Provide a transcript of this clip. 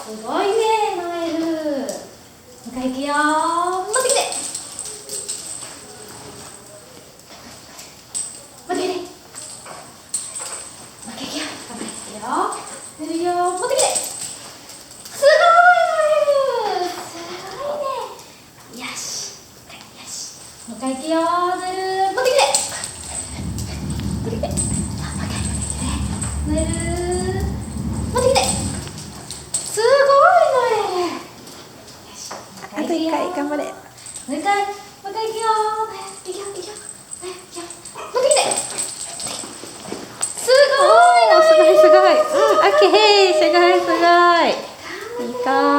すごいね、ノエル。もう一回いくよ。持ってきて。持ってきて。もう一回いくよ。頑張っていくよ。いるよ。持ってきて。すごい、ノエル。すごいね。よし。よし。もう一回いくよ、ノエル。持ってきて。持ってきて。もう一回ノエル。持ってきて。すごい、ノエル。よし。あと1回頑張れ。もう一回いくよ。いくよ。持ってきて。すごい、すごい。オッケー、すごい。いいか。